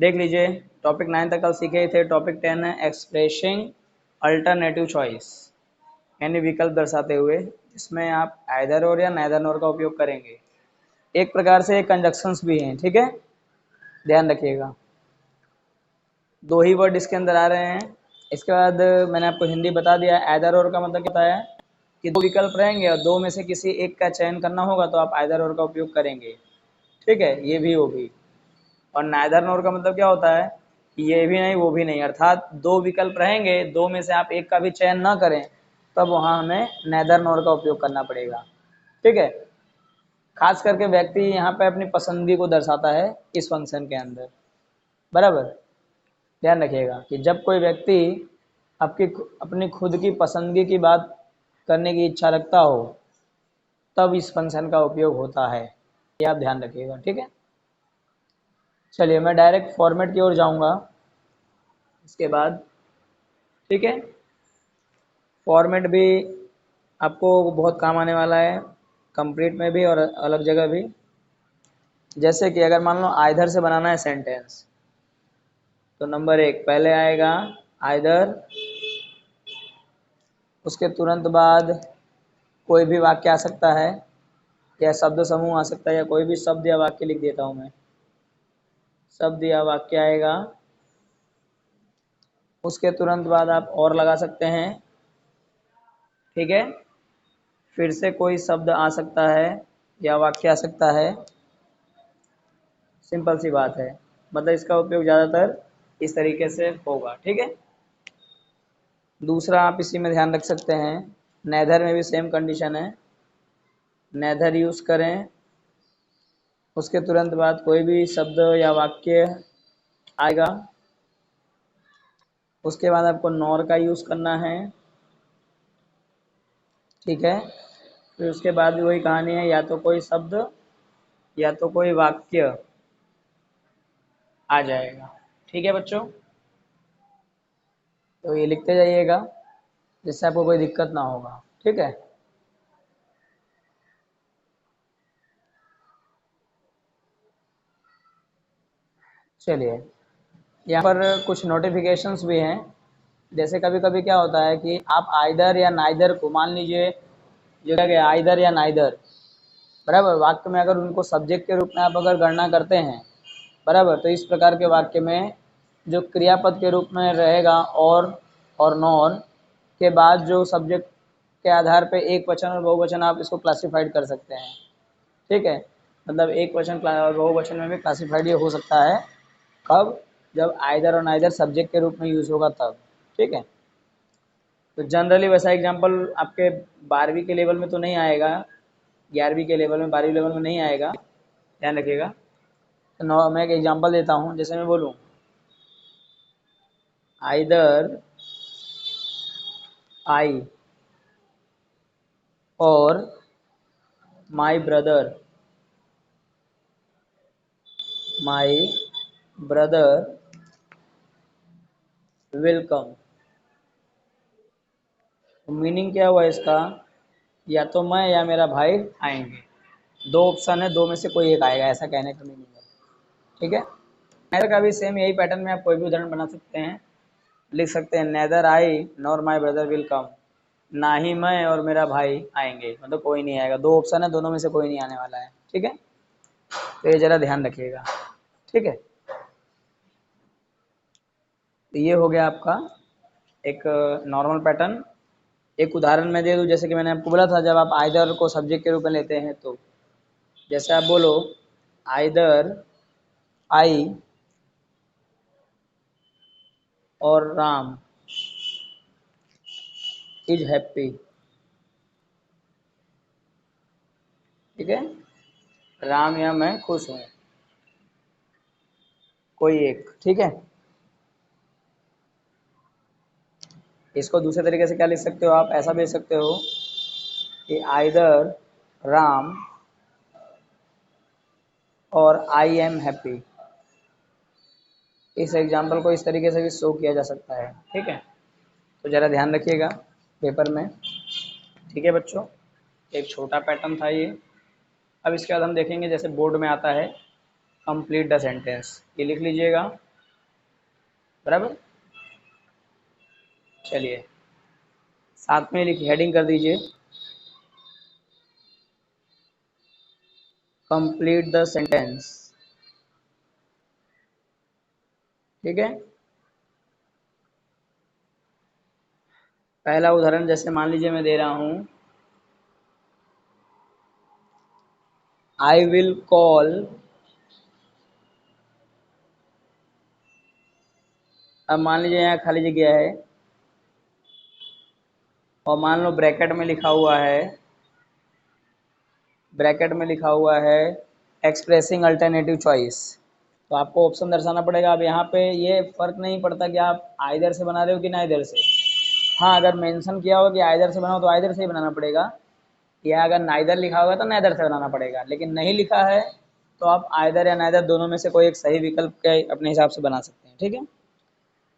देख लीजिए, टॉपिक 9 तक कल सीखे थे। टॉपिक 10 है एक्सप्रेसिंग अल्टरनेटिव चॉइस, यानी विकल्प दर्शाते हुए, इसमें आप आइदर और या नाइदर नॉर का उपयोग करेंगे। एक प्रकार से कंजक्शंस भी हैं, ठीक है, ध्यान रखिएगा। दो ही वर्ड इसके अंदर आ रहे हैं। इसके बाद मैंने आपको हिंदी बता दिया। आइदर और का मतलब क्या होता है कि दो विकल्प रहेंगे और दो में से किसी एक का चयन करना होगा तो आप आइदर और का उपयोग करेंगे, ठीक है, ये भी होगी। और नाइदर नॉर का मतलब क्या होता है कि ये भी नहीं वो भी नहीं, अर्थात दो विकल्प रहेंगे, दो में से आप एक का भी चयन ना करें, तब वहाँ हमें नाइदर नॉर का उपयोग करना पड़ेगा, ठीक है। खास करके व्यक्ति यहाँ पे अपनी पसंदगी को दर्शाता है इस फंक्शन के अंदर, बराबर। ध्यान रखिएगा कि जब कोई व्यक्ति आपकी अपनी खुद की पसंदगी की बात करने की इच्छा रखता हो, तब इस फंक्शन का उपयोग होता है, ये आप ध्यान रखिएगा, ठीक है। चलिए मैं डायरेक्ट फॉर्मेट की ओर जाऊंगा इसके बाद, ठीक है। फॉर्मेट भी आपको बहुत काम आने वाला है, कंप्लीट में भी और अलग जगह भी। जैसे कि अगर मान लो आइदर से बनाना है सेंटेंस, तो नंबर 1 पहले आएगा आइदर, उसके तुरंत बाद कोई भी वाक्य आ सकता है या शब्द समूह आ सकता है, या कोई भी शब्द या वाक्य लिख देता हूँ मैं, शब्द या वाक्य आएगा। उसके तुरंत बाद आप और लगा सकते हैं, ठीक है। फिर से कोई शब्द आ सकता है या वाक्य आ सकता है, सिंपल सी बात है। मतलब इसका उपयोग ज़्यादातर इस तरीके से होगा, ठीक है। दूसरा आप इसी में ध्यान रख सकते हैं, नेदर में भी सेम कंडीशन है, नेदर यूज़ करें, उसके तुरंत बाद कोई भी शब्द या वाक्य आएगा। उसके बाद आपको नॉर का यूज़ करना है, ठीक है। फिर उसके बाद भी वही कहानी है, या तो कोई शब्द या तो कोई वाक्य आ जाएगा, ठीक है बच्चों। तो ये लिखते जाइएगा जिससे आपको कोई दिक्कत ना होगा, ठीक है। चलिए यहाँ पर कुछ नोटिफिकेशंस भी हैं। जैसे कभी कभी क्या होता है कि आप आइदर या नाइदर को, मान लीजिए जो क्या गया आइदर या नाइदर, बराबर, वाक्य में अगर उनको सब्जेक्ट के रूप में आप अगर गणना करते हैं, बराबर, तो इस प्रकार के वाक्य में जो क्रियापद के रूप में रहेगा और नॉर के बाद जो सब्जेक्ट के आधार पे एक वचन और बहुवचन आप इसको क्लासिफाइड कर सकते हैं, ठीक है। मतलब एक वचन और बहुवचन में भी क्लासिफाइड ये हो सकता है, कब, जब आइदर और नाइदर सब्जेक्ट के रूप में यूज़ होगा तब, ठीक है। तो जनरली वैसा एग्जांपल आपके 12वीं के लेवल में तो नहीं आएगा, 11वीं के लेवल में, 12वीं लेवल में नहीं आएगा, ध्यान रखिएगा। तो मैं एक एग्जांपल देता हूँ, जैसे मैं बोलूँ आइदर आई और माई ब्रदर विल कम। मीनिंग क्या हुआ इसका, या तो मैं या मेरा भाई आएंगे, दो ऑप्शन है, दो में से कोई एक आएगा, ऐसा कहने का मीनिंग है, ठीक है। नेदर का भी सेम यही पैटर्न में आप कोई भी उदाहरण बना सकते हैं, लिख सकते हैं neither I nor my brother will come, ना ही मैं और मेरा भाई आएंगे, मतलब कोई नहीं आएगा, दो ऑप्शन है, दोनों में से कोई नहीं आने वाला है, ठीक है। तो ये जरा ध्यान रखिएगा, ठीक है। तो ये हो गया आपका एक नॉर्मल पैटर्न। एक उदाहरण मैं दे दूं, जैसे कि मैंने आपको बोला था, जब आप आइदर को सब्जेक्ट के रूप में लेते हैं, तो जैसे आप बोलो आइदर आई और राम इज हैप्पी, ठीक है, राम या मैं खुश हूँ, कोई एक, ठीक है। इसको दूसरे तरीके से क्या लिख सकते हो, आप ऐसा भेज सकते हो कि आइदर राम और आई एम हैप्पी। इस एग्जाम्पल को इस तरीके से भी शो किया जा सकता है, ठीक है। तो ज़रा ध्यान रखिएगा पेपर में, ठीक है बच्चों। एक छोटा पैटर्न था ये। अब इसके बाद हम देखेंगे, जैसे बोर्ड में आता है कंप्लीट द सेंटेंस, ये लिख लीजिएगा। बराबर। चलिए साथ में लिखिए, हेडिंग कर दीजिए कंप्लीट द सेंटेंस। ठीक है, पहला उदाहरण जैसे मान लीजिए मैं दे रहा हूं, आई विल कॉल, अब मान लीजिए यहाँ खाली जगह है और मान लो ब्रैकेट में लिखा हुआ है, ब्रैकेट में लिखा हुआ है एक्सप्रेसिंग अल्टरनेटिव चॉइस। तो आपको ऑप्शन दर्शाना पड़ेगा। अब यहाँ पे ये फर्क नहीं पड़ता कि आप आइदर से बना रहे हो कि नाइदर से। हाँ, अगर मेंशन किया हो कि आइदर से बनाओ तो आइदर से ही बनाना पड़ेगा, या अगर नाइदर लिखा होगा तो नाइदर से बनाना पड़ेगा। लेकिन नहीं लिखा है तो आप आइदर या नाइदर दोनों में से कोई एक सही विकल्प के अपने हिसाब से बना सकते हैं। ठीक है,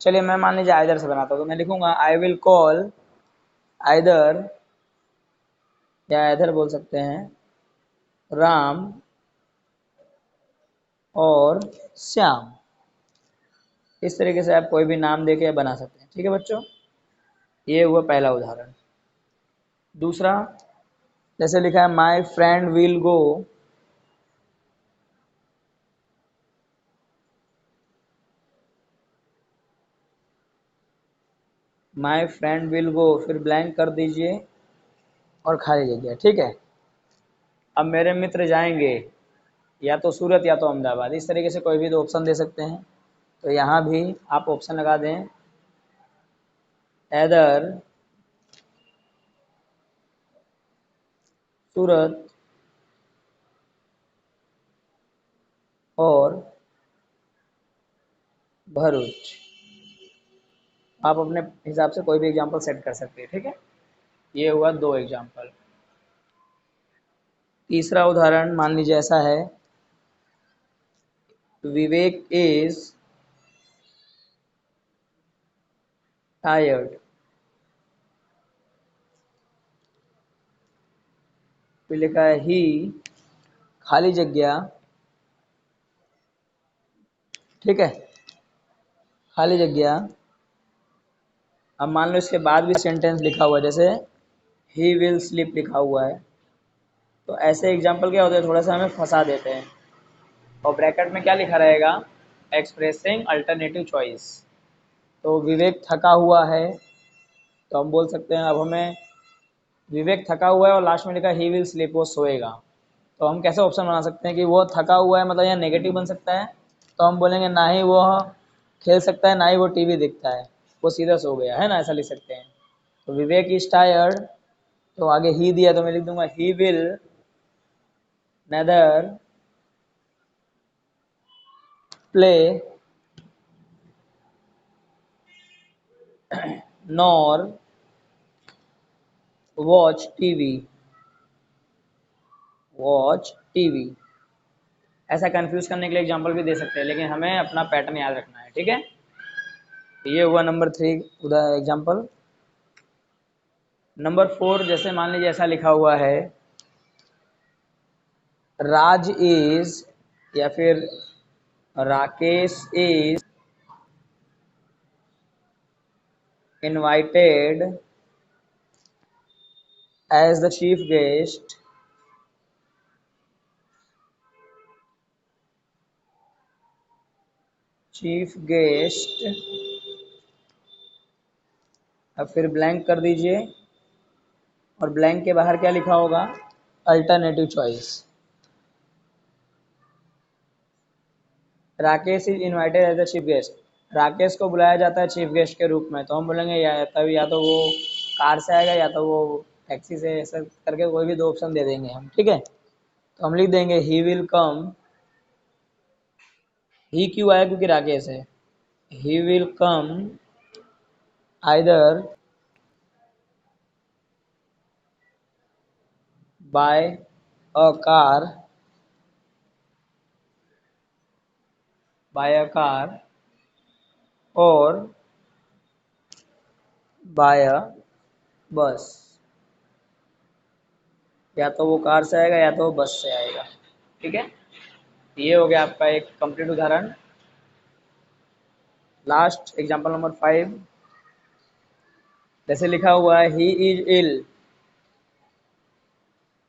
चलिए मैं मान लीजिए आइदर से बनाता हूँ, तो मैं लिखूंगा आई विल कॉल आइदर, या इधर बोल सकते हैं राम और श्याम। इस तरीके से आप कोई भी नाम देके बना सकते हैं। ठीक है बच्चों, ये हुआ पहला उदाहरण। दूसरा, जैसे लिखा है my friend will go, my friend will go, फिर ब्लैंक कर दीजिए और खाली जगह। ठीक है, अब मेरे मित्र जाएंगे या तो सूरत या तो अहमदाबाद, इस तरीके से कोई भी दो ऑप्शन दे सकते हैं। तो यहाँ भी आप ऑप्शन लगा दें एदर सूरत और भरूच। आप अपने हिसाब से कोई भी एग्जाम्पल सेट कर सकते हैं। ठीक है, ये हुआ दो एग्जाम्पल। तीसरा उदाहरण मान लीजिए ऐसा है, विवेक इज टायर्ड, फिर लिखा है ही खाली जगह। ठीक है, खाली जगह। अब मान लो इसके बाद भी सेंटेंस लिखा हुआ है, जैसे ही विल स्लीप लिखा हुआ है। तो ऐसे एग्जाम्पल क्या होते हैं, थोड़ा सा हमें फंसा देते हैं। और ब्रैकेट में क्या लिखा रहेगा, एक्सप्रेसिंग अल्टरनेटिव चॉइस। तो विवेक थका हुआ है, तो हम बोल सकते हैं, अब हमें विवेक थका हुआ है और लास्ट में लिखा ही विल स्लीप, वो सोएगा। तो हम कैसे ऑप्शन बना सकते हैं कि वो थका हुआ है, मतलब यहाँ नेगेटिव बन सकता है। तो हम बोलेंगे ना ही वो खेल सकता है, ना ही वो टीवी देखता है, वो सीधा सो गया है ना, ऐसा लिख सकते हैं। तो विवेक इज टायर्ड, तो आगे ही दिया तो मैं लिख दूंगा he will neither play nor watch TV, watch TV. ऐसा कंफ्यूज करने के लिए एग्जांपल भी दे सकते हैं, लेकिन हमें अपना पैटर्न याद रखना है। ठीक है, ये हुआ नंबर 3 उदाहरण एग्जांपल। नंबर 4, जैसे मान लीजिए ऐसा लिखा हुआ है राज इज, या फिर Rakesh is invited as the chief guest, chief guest. अब फिर ब्लैंक कर दीजिए और ब्लैंक के बाहर क्या लिखा होगा, alternative choice. Rakesh is invited as the chief guest, Rakesh को बुलाया जाता है चीफ गेस्ट के रूप में। तो हम बोलेंगे या तभी या तो वो कार से आएगा या तो वो टैक्सी से, ऐसा करके कोई भी दो ऑप्शन दे देंगे हम। ठीक है, तो हम लिख देंगे ही विल कम, ही क्यों आया, क्योंकि राकेश है। He will come either by a car, by a car और बाय अ बस। या तो वो कार से आएगा या तो वो बस से आएगा। ठीक है, ये हो गया आपका एक कंप्लीट उदाहरण। लास्ट एग्जाम्पल नंबर 5, जैसे लिखा हुआ है ही इज इल।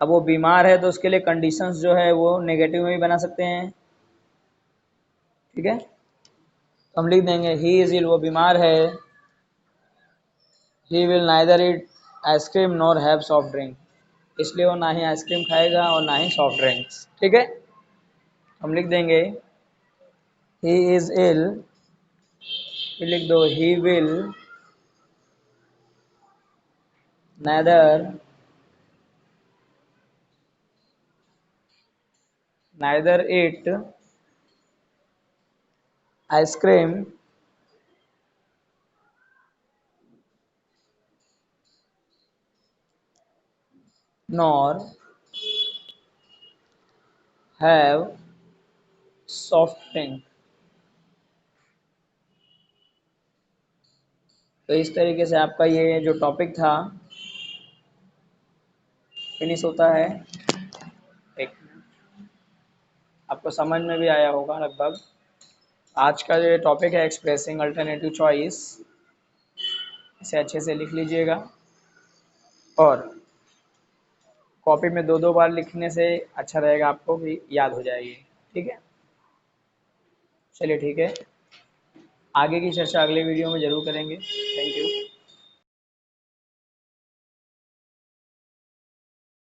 अब वो बीमार है तो उसके लिए कंडीशंस जो है वो नेगेटिव में भी बना सकते हैं, ठीक है। तो हम लिख देंगे ही इज इल, वो बीमार है। He will neither eat ice cream nor have soft drink, इसलिए वो ना ही आइसक्रीम खाएगा और ना ही सॉफ्ट ड्रिंक्स, ठीक है। हम लिख देंगे ही इज इल, फिर लिख दो he will neither eat ice cream nor have soft drink. तो इस तरीके से आपका ये जो टॉपिक था फिनिश होता है। एक आपको समझ में भी आया होगा लगभग। आज का जो टॉपिक है एक्सप्रेसिंग अल्टरनेटिव चॉइस, इसे अच्छे से लिख लीजिएगा और कॉपी में दो दो बार लिखने से अच्छा रहेगा, आपको भी याद हो जाएगी, ठीक है। चलिए ठीक है, आगे की चर्चा अगले वीडियो में ज़रूर करेंगे। Thank you.